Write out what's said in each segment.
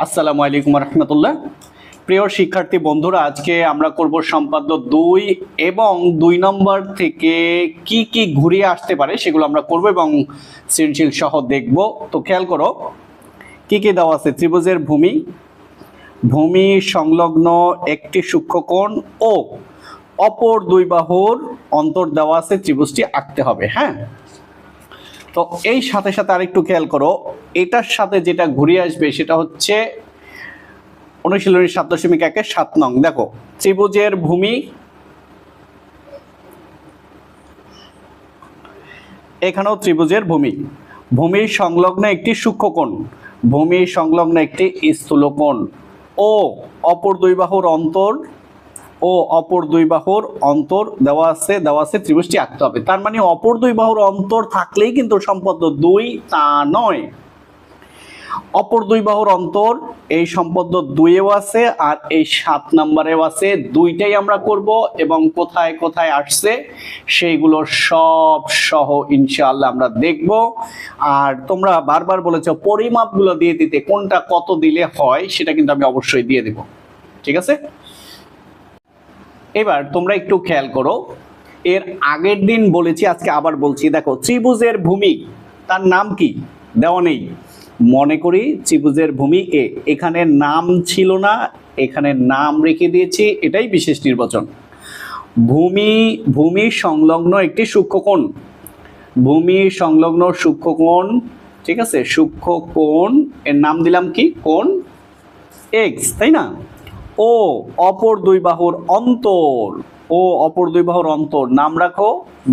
আসসালামু আলাইকুম রহমতুল্লাহ। প্রিয় শিক্ষার্থী বন্ধুরা, আজকে আমরা করব সম্পাদ্য 2 এবং 2 নম্বর থেকে কি কি ঘুরিয়ে আসতে পারে সেগুলো আমরা করব এবং সৃজনশীল সহ দেখব। তো খেয়াল করো কি কি দেওয়া আছে। ত্রিভুজের ভূমি, ভূমি সংলগ্ন একটি সূক্ষ্মকোণ ও অপর দুই বাহুর অন্তর দেওয়া আছে, ত্রিভুজটি আঁকতে হবে। হ্যাঁ, তো এই সাথে সাথে আরেকটু খেয়াল করো, এটার সাথে যেটা ঘুরিয়ে আসবে সেটা হচ্ছে অনুশীলনী 7.1 7 নং। দেখো, ত্রিভুজের ভূমি, এখানেও ত্রিভুজের ভূমি, ভূমির সংলগ্ন একটি সূক্ষ্মকোণ, ভূমির সংলগ্ন একটি স্থূলকোণ ও অপর দুই বাহুর অন্তর দেওয়া আছে, ত্রিভুজটি আঁকতে হবে। তার মানে অপর দুই বাহুর অন্তর থাকলেই কিন্তু সম্পদ্য 2 তা নয়। অপর দুই বাহুর অন্তর এই সম্পদ্য 2-এও আছে আর এই 7 নম্বরেও আছে। দুইটাই আমরা করব এবং কোথায় কোথায় আসছে সেইগুলো সব সহ ইনশাআল্লাহ আমরা দেখব। আর তোমরা বারবার বলেছো পরিমাপগুলো দিয়ে দিতে, কোনটা কত দিলে হয় সেটা কিন্তু আমি অবশ্যই দিয়ে দেব। ঠিক আছে, এবার তোমরা একটু খেয়াল করো, এর আগের দিন বলেছি, আজকে আবার বলছি। দেখো, ত্রিভুজের ভূমি, তার নাম কি দেওয়া নেই। মনে করি ত্রিভুজের ভূমি এ, এখানে নাম ছিল না, এখানে নাম রেখে দিয়েছি, এটাই বিশেষ নির্বাচন। ভূমি সংলগ্ন একটি সূক্ষ্মকোণ, ভূমি সংলগ্ন সূক্ষ্মকোণ, ঠিক আছে, সূক্ষ্মকোণ এর নাম দিলাম কি, কোণ এক্স, তাই না? ও অপর দুই বাহুর অন্তর, নাম রাখো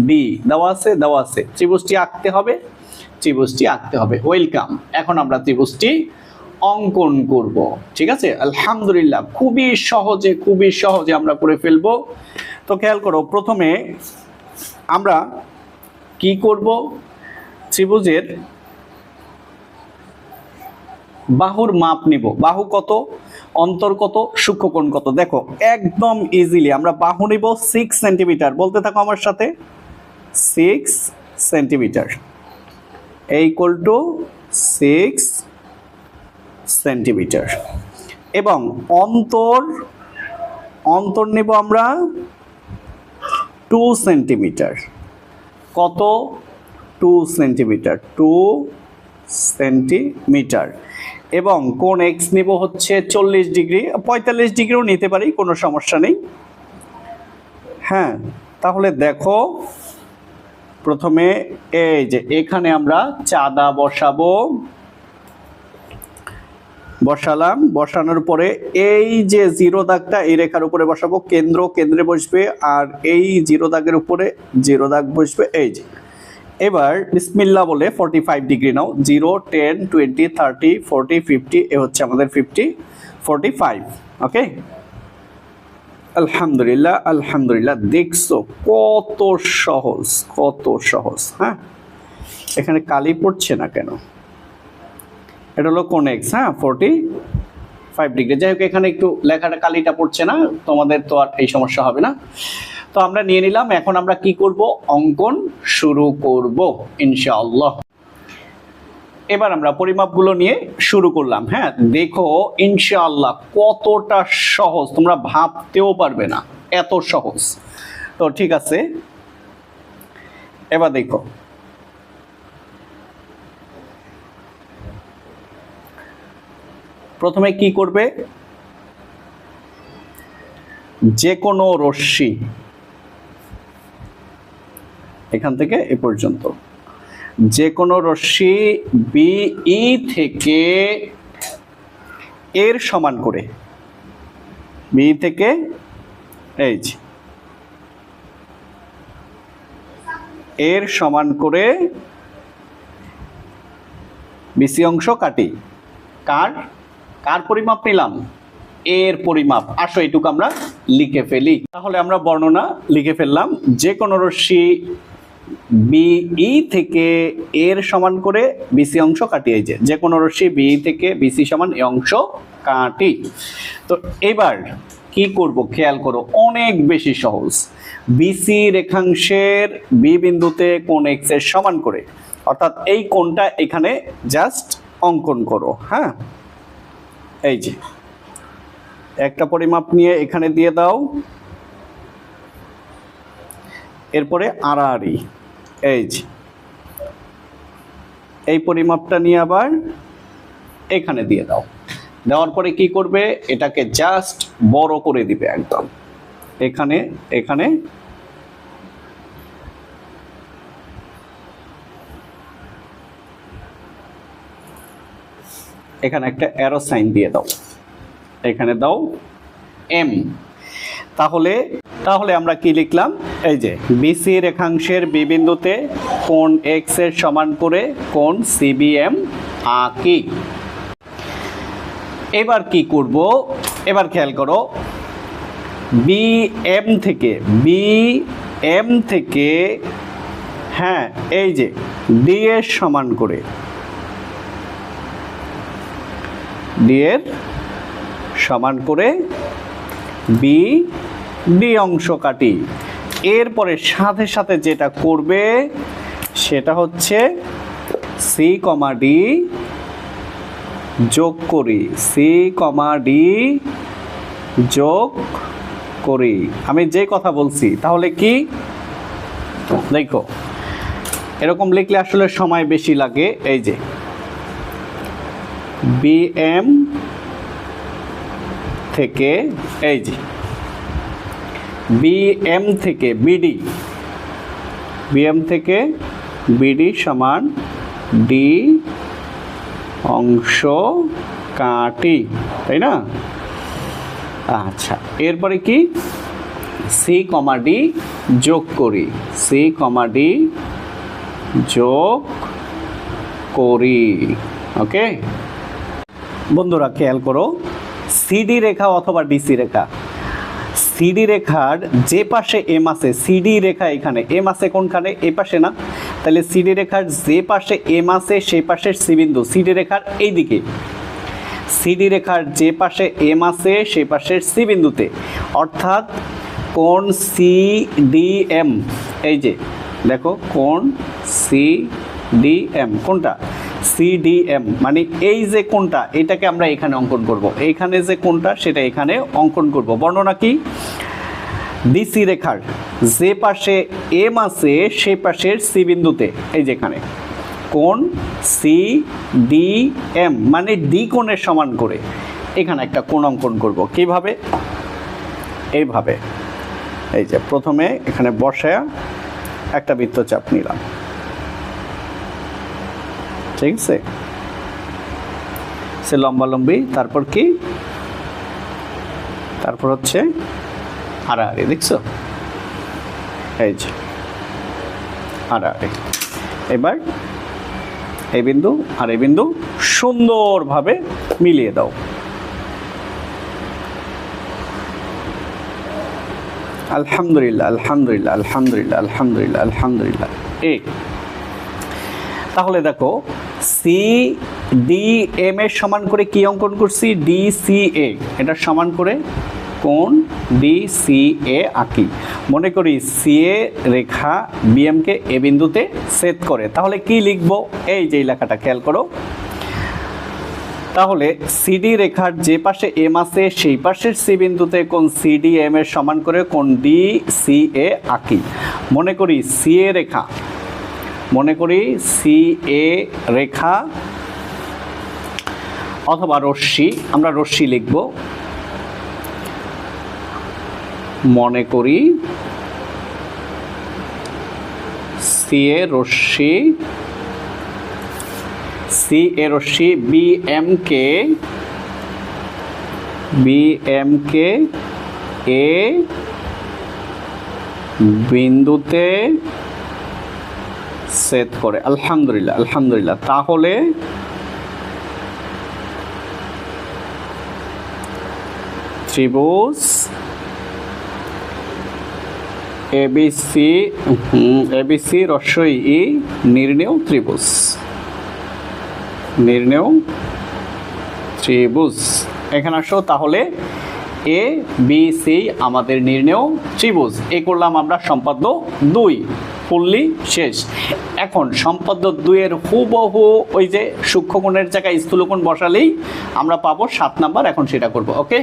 বি, দেওয়া আছে। ত্রিভুজটি আঁকতে হবে, ওয়েলকাম। এখন আমরা ত্রিভুজটি অঙ্কন করব। ঠিক আছে, আলহামদুলিল্লাহ, খুবই সহজে আমরা করে ফেলবো। তো খেয়াল করো, প্রথমে আমরা কি করব, ত্রিভুজের বাহুর মাপ নিব। বাহু কত, অন্তর কত, সূক্ষ্মকোণ কত। দেখো, একদম ইজিলি আমরা বাহু নিব 6 সেন্টিমিটার। বলতে থাকো আমার সাথে, 6 সেন্টিমিটার ইকুয়াল টু 6 সেন্টিমিটার। এবং অন্তর নেব আমরা 2 সেন্টিমিটার। কত, 2 সেন্টিমিটার। এবং কোণ এক্স নিব হচ্ছে 40 ডিগ্রি, 45 ডিগ্রিও নিতে পারি, কোনো সমস্যা নেই। হ্যাঁ, তাহলে দেখো, প্রথমে এই যে এখানে আমরা চাঁদা বসালাম। বসানোর পরে এই যে জিরো দাগটা এই রেখার উপরে বসাবো, কেন্দ্রে বসবে, আর এই জিরো দাগের উপরে জিরো দাগ বসবে। এই যে এবার বিসমিল্লাহ বলে 45 ডিগ্রি নাও। 0 10 20 30 40 50, এ হচ্ছে আমাদের 50 45। ওকে, আলহামদুলিল্লাহ, দেখছো কত সহজ। হ্যাঁ, এখানে কালি পড়ছে না কেন? এটা হলো কোণ এক্স। হ্যাঁ, 45 ডিগ্রি। যাই হোক, এখানে একটু লেখাটা কালিটা পড়ছে না, তোমাদের তো আর এই সমস্যা হবে না। তো আমরা নিয়ে নিলাম। এখন আমরা কি করব, অঙ্কন শুরু করব ইনশাআল্লাহ। এবার আমরা পরিমাপগুলো নিয়ে শুরু করলাম। হ্যাঁ, দেখো ইনশাআল্লাহ কতটা সহজ, তোমরা ভাবতেও পারবে না, এত সহজ। তো ঠিক আছে, এবার দেখো, প্রথমে কি করবে, যে কোনো রশ্মি এখান থেকে এ পর্যন্ত, যে কোনো রশ্মি বিই থেকে এর সমান করে, বি থেকে এই যে এর সমান করে বিসি অংশ কাটি। কার পরিমাপ নিলাম, এর পরিমাপ। আসো এইটুকু আমরা লিখে ফেলি। তাহলে আমরা বর্ণনা লিখে ফেললাম, যে কোনো রশ্মি বিই থেকে এর সমান করে বিসি অংশ কাটি। এই যে কোনো রশ্মি বিই থেকে বিসি সমান এ অংশ কাটি। তো এবার কি করব, খেয়াল করো, অনেক বেশি সহজ। বিসি রেখাংশের বি বিন্দুতে কোণ এক্স এর সমান করে, অর্থাৎ এই কোণটা এখানে জাস্ট অঙ্কন করো। হ্যাঁ, এই যে একটা পরিমাপ নিয়ে এখানে দিয়ে দাও, এরপরে আড়াআড়ি এই যে এই পরিমাপটা নিয়ে আবার এখানে দিয়ে দাও। দেওয়ার পরে কি করবে, এটাকে জাস্ট বড় করে দিবে একদম। এখানে এখানে এখানে একটা অ্যারো সাইন দিয়ে দাও, এখানে দাও এম। তাহলে তাহলে আমরা কি লিখলাম, এই যে বিসি রেখাংশের বি বিন্দুতে কোণ এক্স এর সমান করে কোণ সিবিএম আঁকি। এবার কি করব, এবার খেয়াল করো, বিএম থেকে হ্যাঁ এই যে ডি এর সমান করে, ডি এর সমান করে বি ডি অংশ কাটি। এরপরে সাথে সাথে যেটা করবে সেটা হচ্ছে সি কমা ডি যোগ করি, সি কমা ডি যোগ করি। আমি যে কথা বলছি তাহলে কি দেখো, এরকম লিখলে আসলে সময় বেশি লাগে। এই যে বিএম থেকে এই যে বিএম থেকে বিডি, বিএম থেকে বিডি সমান ডি অংশ কাটি, তাই না? আচ্ছা, এরপরে কি সি কমা ডি যোগ করি, সি কমা ডি যোগ করি। ওকে বন্ধুরা খেয়াল করো, সিডি রেখা অথবা ডিসি রেখা, সিডি রেখার যে পাশে এম আছে, সিডি রেখা এখানে এম আছে কোনখানে, এই পাশে না? তাহলে সিডি রেখার যে পাশে এম আছে সেই পাশের সি বিন্দু সিডি রেখার এই দিকে, সিডি রেখার যে পাশে এম আছে সেই পাশের সি বিন্দুতে, অর্থাৎ কোণ সিডিএম, এই যে দেখো কোণ সিডিএম, কোনটা সিডিএম, মানে এই যে কোণটা এটাকে আমরা এখানে অঙ্কন করব, এইখানে যে কোণটা সেটা এখানে অঙ্কন করব। বর্ণনা কি, ডিসি রেখার যে পাশে এম আছে সেই পাশের সি বিন্দুতে, এই যেখানে কোণ সিডিএম মানে ডি কোণের সমান করে এখানে একটা কোণ অঙ্কন করব। কিভাবে, এইভাবে, এই যে প্রথমে এখানে বসায়া একটা বৃত্তচাপ নিলাম, ঠিক আছে, সে লম্বালম্বি, তারপর কি, তারপর হচ্ছে আড়াআড়ি, দেখছো এই যে আড়াআড়ি। এবার এই বিন্দু আর এই বিন্দু সুন্দরভাবে মিলিয়ে দাও। আলহামদুলিল্লাহ আলহামদুলিল্লাহ আলহামদুলিল্লাহ আলহামদুলিল্লাহ আলহামদুলিল্লাহ। তাহলে দেখো সি ডি এম এর সমান করে কি অঙ্কন করছি, ডি সি এ, এটা সমান করে কোণ ডি সি এ আঁকি। মনে করি সি এ রেখা বিএম কে এ বিন্দুতে ছেদ করে, তাহলে কি লিখবো, এই যে লেখাটা খেয়াল করো। তাহলে সিডি রেখার যে পাশে এম আছে সেই পাশের সি বিন্দুতে কোণ সিডি এম এর সমান করে কোণ ডি সি এ আঁকি। মনে করি সি এ রেখা, মনে করি সি এ রেখা অথবা রশ্মি, আমরা রশ্মি লিখব, মনে করি সি এ রশ্মি, সি এ রশ্মি বিএম কে এ বিন্দুতে ছেদ করে। আলহামদুলিল্লাহ আলহামদুলিল্লাহ। তাহলে ত্রিভুজ এবিসি রস্বই ই নির্ণেয় ত্রিভুজ, নির্ণেয় ত্রিভুজ। এখানে আসো, তাহলে এ বি সি আমাদের নির্ণেয় ত্রিভুজ। এ করলাম আমরা সম্পাদ্য 2। পড়লি শেষ। এখন সম্পাদ্য 2 এর হুবহু ওই যে সূক্ষ্মকোণের জায়গায় স্থূলকোণ বসালেই আমরা পাবো 7 নাম্বার। এখন সেটা করব। ওকে,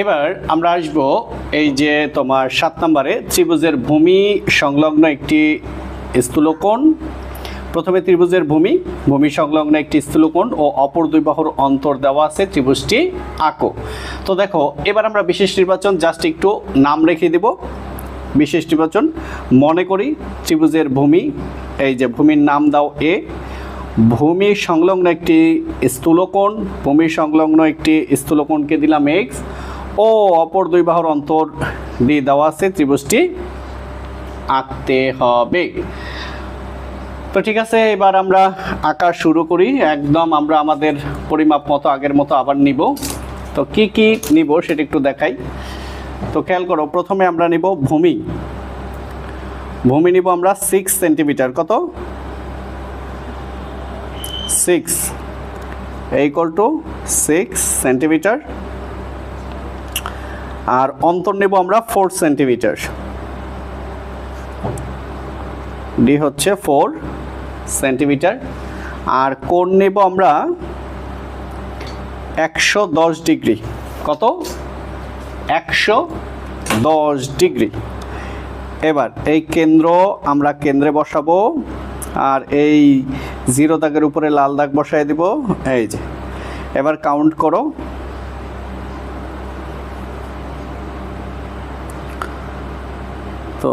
এবার আমরা আসব এই যে তোমার 7 নম্বরে ত্রিভুজের ভূমি সংলগ্ন একটি স্থূলকোণ। প্রথমে ত্রিভুজের ভূমি সংলগ্ন একটি স্থূলকোণ ও অপর দুই বাহুর অন্তর দেওয়া আছে, ত্রিভুজটি আঁকো। তো দেখো এবার আমরা বিশেষ নির্বাচন জাস্ট একটু নাম রেখে দেব। বিশেষ নির্বাচন মনে করি ত্রিভুজের ভূমি, এই যে ভূমির নাম দাও এ, ভূমি সংলগ্ন একটি স্থূলকোণ, ভূমি সংলগ্ন একটি স্থূলকোণকে দিলাম এক্স ও অপর দুই বাহুর অন্তর দিয়ে দেওয়া আছে, ত্রিভুজটি আঁকতে হবে। তো ঠিক আছে, এবার আমরা আঁকা শুরু করি। একদম আমরা আমাদের পরিমাপ মতো আগের মতো আবার নিব। তো কি কি নিব সেটা একটু দেখাই। তো খেয়াল করো, প্রথমে আমরা নিব ভূমি নিব আমরা 6 সেন্টিমিটার। কত? 6 = 6 সেন্টিমিটার। আর অন্তর নেব আমরা 4 সেন্টিমিটার, ডি হচ্ছে 4 সেন্টিমিটার। আর কোণ নেব আমরা 110 ডিগ্রি। কত? 110 ডিগ্রি। এবার এই কেন্দ্র আমরা কেন্দ্রে বসাবো, আর এই 0 দাগের উপরে লাল দাগ বসাই দিব। এই যে এবার কাউন্ট করো। তো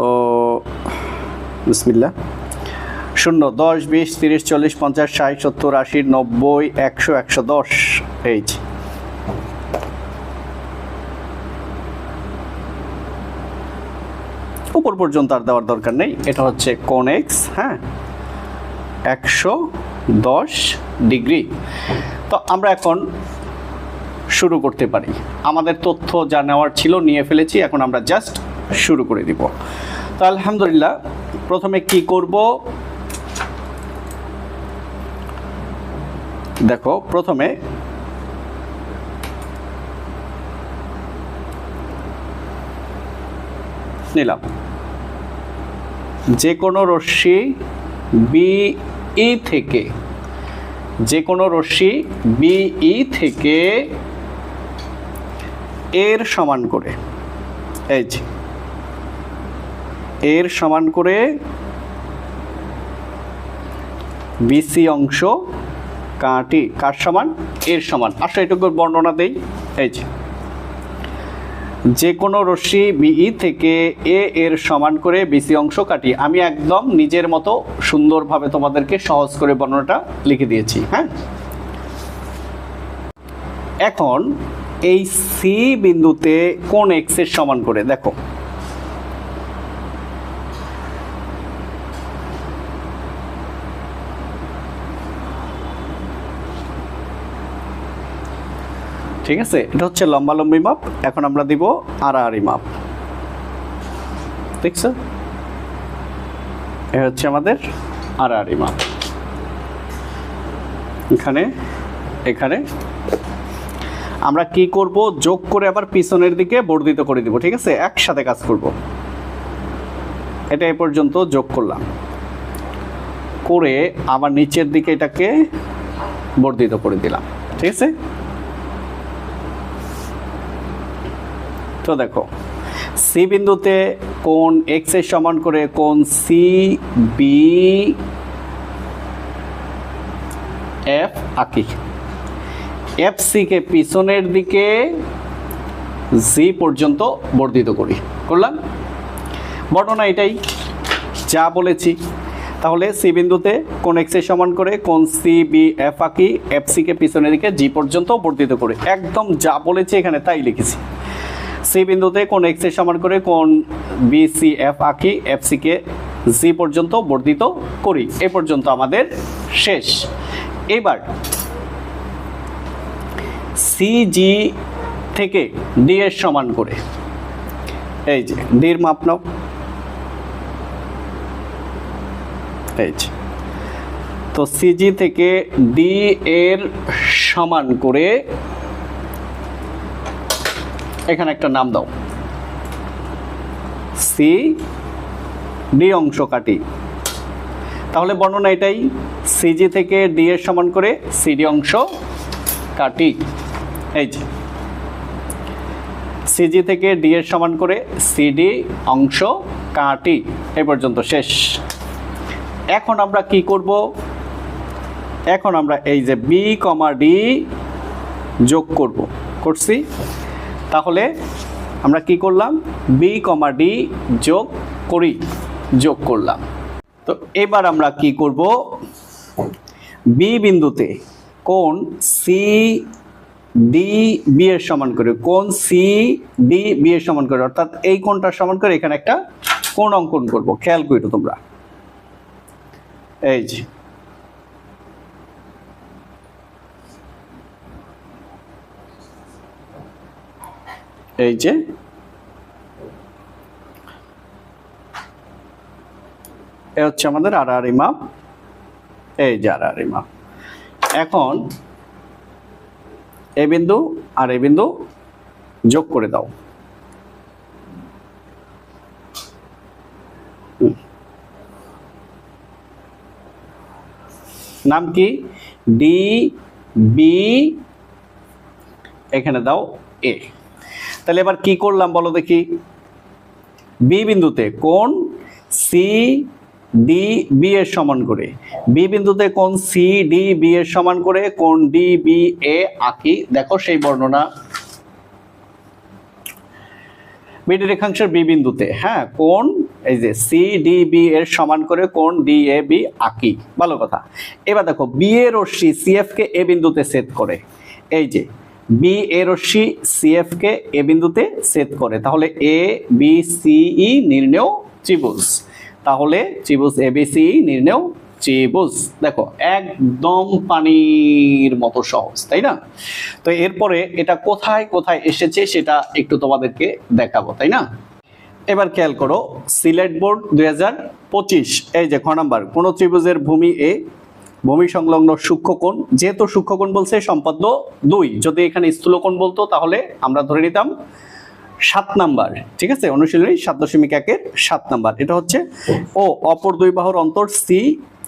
বিসমিল্লাহ, 0, 10, 20, 30, 40, 50, 60, 70, 80, 90, 100, 110। এই যে উপর পর্যন্ত আর দেওয়ার দরকার নেই। এটা হচ্ছে কোণ এক্স, হ্যাঁ, 110 ডিগ্রি। তো আমরা এখন শুরু করতে পারি। আমাদের তথ্য যা নেওয়ার ছিল নিয়ে ফেলেছি, এখন আমরা জাস্ট শুরু করে দিব। তো আলহামদুলিল্লাহ, প্রথমে কি করব দেখো, প্রথমে নিলাম যে কোনো রশ্মি বিই থেকে, যে কোনো রশ্মি বিই থেকে এর সমান করে, এই যে এর সমান করে বিসি অংশ কাটি। কার সমান? এর সমান। আসলে এটুকু বর্ণনা দেই। এই যে কোনো রশ্মি বিই থেকে এর সমান করে বিসি অংশ কাটি। আমি একদম নিজের মতো সুন্দরভাবে তোমাদেরকে সহজ করে বর্ণনাটা লিখে দিয়েছি। হ্যাঁ, এখন এই সি বিন্দুতে কোণ এক্স এর সমান করে দেখো, ঠিক আছে, এটা হচ্ছে লম্বালম্বি মাপ। এখন আমরা দিব আড়াআড়ি মাপ। দেখছো, এ হচ্ছে আমাদের আড়াআড়ি মাপ। এখানে এখানে আমরা কি করব, যোগ করে আবার পিছনের দিকে বর্ধিত করে দিব। ঠিক আছে, একসাথে কাজ করব। এটা এ পর্যন্ত যোগ করলাম, করে আবার নিচের দিকে এটাকে বর্ধিত করে দিলাম। ঠিক আছে, তো দেখো সি বিন্দুতে কোণ এক্স এর সমান করে কোণ সি বি এফ আঁকি। এফ সি কে পিছনের দিকে জি পর্যন্ত বর্ধিত করি। করলাম, বর্ণনা এটাই যা বলেছি। তাহলে সি বিন্দুতে কোণ এক্স এর সমান করে কোণ সি বি এফ আঁকি, এফ সি কে পিছনের দিকে জি পর্যন্ত বর্ধিত করে। একদম যা বলেছি এখানে তাই লিখেছি। সি বিন্দুতে কোণ এক্স এর সমান করে কোণ বি সি এফ আঁকি, এফ সি কে জি পর্যন্ত বর্ধিত করি। এ পর্যন্ত আমাদের শেষ। এবার সি জি থেকে ডি এর সমান করে, এই যে ডির মাপ নাও। এই যে, তো সিজি থেকে ডি এর সমান করে এখানে একটা নাম দাও, সি ডি অংশ কাটি, তাহলে বর্ণনা এটাই, সিজি থেকে ডি এর সমান করে সিডি অংশ কাটি। এই যে সিজি থেকে ডি এর সমান করে সিডি অংশ কাটি, এই পর্যন্ত শেষ। এখন আমরা কি করব, এখন আমরা এই যে বি কমা ডি যোগ করব, করছি। তাহলে আমরা কি করলাম, বি কমা ডি যোগ করি, যোগ করলাম। তো এবার আমরা কি করব, বি বিন্দুতে কোণ সি ডি বি এর সমান করে, কোণ সি ডি বি এর সমান করে, অর্থাৎ এই কোণটার সমান করে এখানে একটা কোণ অঙ্কন করব। খেয়াল করো তোমরা, এই যে এই যে এ হচ্ছে আমাদের আড়াআড়ি মাপ, এই যে আড়াআড়ি মাপ। এখন এ বিন্দু আর এ বিন্দু যোগ করে দাও। নাম কি, ডি বি, এখানে দাও এ। তাহলে এবার কি করলাম বলো দেখি, বি বিন্দুতে কোণ সি ডি বি এর সমান করে, বি বিন্দুতে কোণ সি ডি বি এর সমান করে কোণ ডি বি এ আঁকি। দেখো সেই বর্ণনা, বিডি রেখাংশের বি বিন্দুতে, হ্যাঁ, কোণ এই যে সি ডি বি এর সমান করে কোণ ডি এ বি আঁকি, ভালো কথা। এবার দেখো বি এর রশ্মি সিএফ কে এ বিন্দুতে ছেদ করে, এই যে বি এ রশ্মি সিএফ কে এ বিন্দুতে ছেদ করে, তাহলে এ বি সি ই নির্ণেয় ত্রিভুজ, তাহলে ত্রিভুজ এ বি সি ই নির্ণেয় ত্রিভুজ। দেখো একদম পানির মতো সহজ, তাই না? তো এরপরে এটা কোথায় কোথায় এসেছে সেটা একটু তোমাদেরকে দেখাবো, তাই না? এবার খেয়াল করো, সিলেট বোর্ড 2025, এই যে খ নাম্বার, কোন ত্রিভুজের ভূমি এ ভূমি সংলগ্ন সূক্ষ্মকোণ, যেহেতু সূক্ষ্মকোণ বলছে সম্পাদ্য 2, যদি এখানে স্থূলকোণ বলতো তাহলে আমরা ধরে নিতাম 7 নাম্বার, ঠিক আছে? অনুশীলনী 7.1 7 নাম্বার। এটা হচ্ছে ও অপর দুই বাহুর অন্তর সি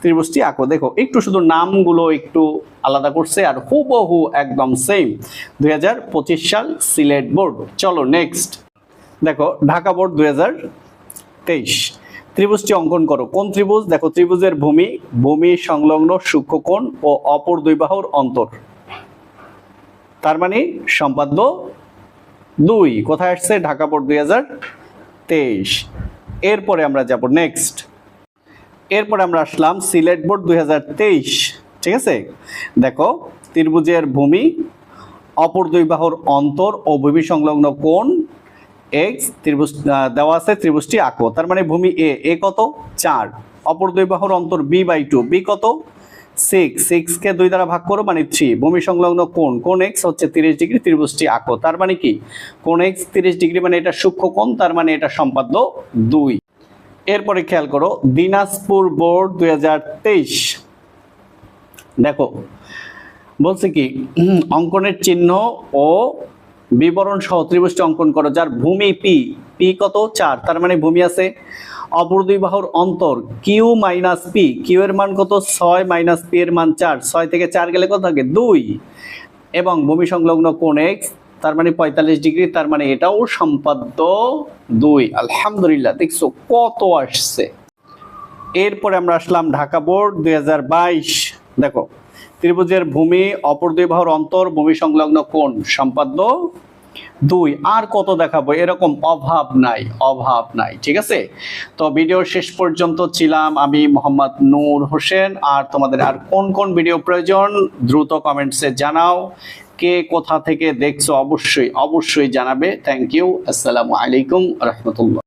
ত্রিভুজটি আঁকো। দেখো একটু শুধু নামগুলো একটু আলাদা করছে, আর হুবহু একদম সেম 2025 সাল সিলেট বোর্ড। চলো নেক্সট দেখো, ঢাকা বোর্ড 2023, ত্রিভুজটি অঙ্কন করো। কোন ত্রিভুজ? দেখো ত্রিভুজের ভূমি, ভূমি সংলগ্ন সূক্ষ্মকোণ ও অপর দুই বাহুর অন্তর, তার মানে সম্পাদ্য 2। কোথায় আসছে? ঢাকা বোর্ড 2023। এরপরে আমরা যাব নেক্সট, এরপরে আমরা আসলাম সিলেট বোর্ড 2023, ঠিক আছে? দেখো ত্রিভুজের ভূমি, অপর দুই বাহুর অন্তর ও ভূমি সংলগ্ন কোণ এক্স, ত্রিভুজ দেওয়া আছে, ত্রিভুজটি আঁকো। তার মানে ভূমি এ, এ কত? 4, অপর দুই বাহুর অন্তর b/2, বি কত? 6, 6 কে 2 দ্বারা ভাগ করো মানে 3, ভূমি সংলগ্ন কোণ, কোণ এক্স হচ্ছে 30 ডিগ্রি, ত্রিভুজটি আঁকো। তার মানে কি, কোণ এক্স 30 ডিগ্রি মানে এটা সূক্ষ্মকোণ, তার মানে এটা সম্পাদ্য 2। এরপরে খেয়াল করো, দিনাজপুর বোর্ড 2023, দেখো বলছে কি, অঙ্কনের চিহ্ন ও বিবরণ সহ ত্রিভুজটি অঙ্কন করো যার ভূমি পি, পি কত? 4, তার মানে ভূমি আছে। অপর দুই বাহুর অন্তর কিউ মাইনাস পি, কিউ এর মান কত? 6 মাইনাস পি এর মান 4, 6 থেকে 4 গেলে কত থাকে? 2, এবং ভূমি সংলগ্ন কোণ এক্স, তার মানে 45 ডিগ্রি, তার মানে এটাও সম্পাদ্য 2। আলহামদুলিল্লাহ, দেখছো কত আসছে। এরপরে আমরা আসলাম ঢাকা বোর্ড 2022, দেখো ত্রিভুজের ভূমি, অপর দুই বাহুর অন্তর, ভূমি সংলগ্ন কোণ, সম্পাদ্য 2। আর কত দেখাবো, এরকম অভাব নাই, অভাব নাই, ঠিক আছে? তো ভিডিও শেষ পর্যন্ত ছিলাম আমি মোহাম্মদ নূর হোসেন। আর তোমাদের আর কোন কোন ভিডিও প্রয়োজন দ্রুত কমেন্টসে জানাও, কে কোথা থেকে দেখছো অবশ্যই অবশ্যই জানাবে। থ্যাংক ইউ, আসসালামু আলাইকুম রহমতুল্লাহ।